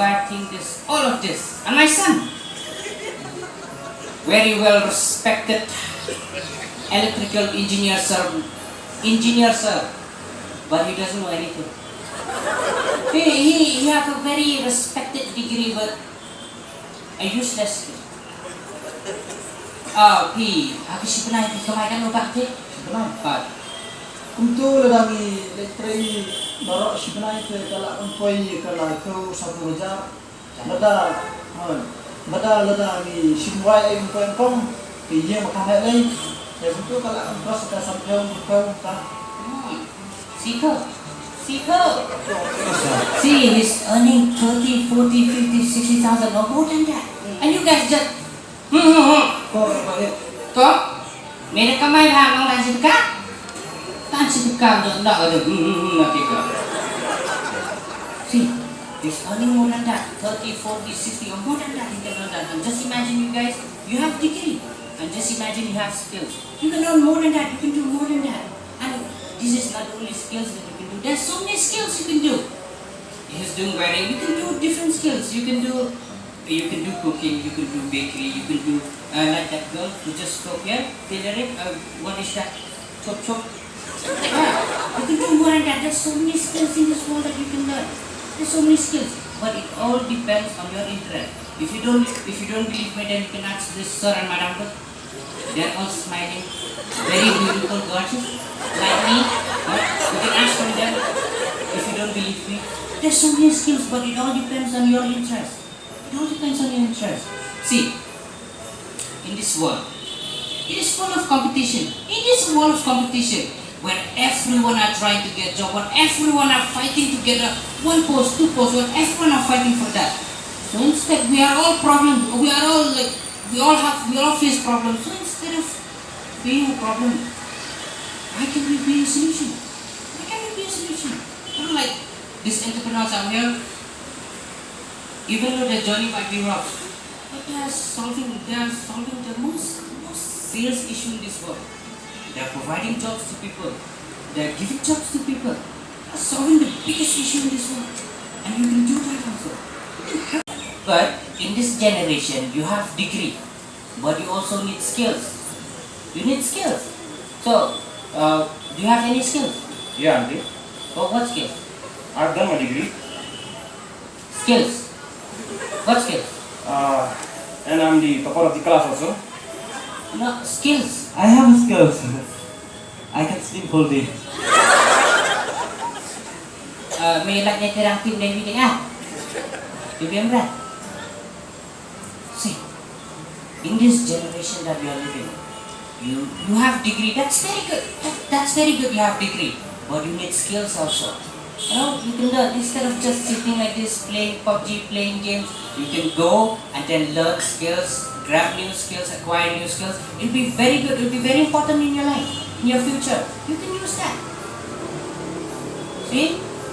I think this, all of this, and my son, very well respected electrical engineer sir, but he doesn't know anything. He have a very respected degree, but a useless skill. Aku sebenarnya kemaikan ubah tu, sebenarnya. Untuk lagi letrai baru sebenarnya kalau employee kalau kau satu raja, lada lagi simpai employee kong, dia makan lagi. Ya betul kalau engkau sudah sampai engkau tak. Seeker. See, he's earning 30, 40, 50, 60,000 or more than that. And you guys just Kok? Mereka main hang orang sedekah? Tan sedekah tak ada nanti ke. See, he's earning more than that, 30, 40, 60 or more than that. He can earn that. And just imagine you guys, you have degree, and just imagine you have skills. You can earn more than that. You can do more than that. And this is not only skills that you can do. There's so many skills you can do. He's doing wedding. You can do different skills. You can do cooking. You can do bakery. You can do like that girl who just cook here. Tailoring. What is that? Chop. You can do more than that. There's so many skills in this world that you can learn. There's so many skills, but it all depends on your interest. If you don't believe me, then you can ask this sir and madam. They're all smiling, very beautiful, gorgeous, like me. You can ask from them. If you don't believe me, there's so many skills, but it all depends on your interest. It all depends on your interest. See, in this world, it is full of competition. In this world of competition, where everyone are trying to get a job, where everyone are fighting to get one post, two posts, where everyone are fighting for that. So instead, we are all problems. We all face problems. So instead of being a problem, why can we be a solution? Why can we be a solution? You know, like these entrepreneurs out here, even though their journey might be rough, but they are solving the most serious issue in this world. They are providing jobs to people. They are giving jobs to people. They are solving the biggest issue in this world. And you can do that also. But in this generation, you have degree, but you also need skills. You need skills. So, do you have any skills? Yeah, Auntie. Oh, what skills? I've done my degree. Skills. What skills? And I'm the topper of the class also. No, skills. I have skills. I can sleep whole day. May like terang tim dan meeting You remember? See, in this generation that we are living, you have degree. That's very good. That's very good. You have degree, but you need skills also. You know, you can learn instead of just sitting like this, playing PUBG, playing games. You can go and then learn skills, grab new skills, acquire new skills. It'll be very good. It'll be very important in your life, in your future. You can use that. See?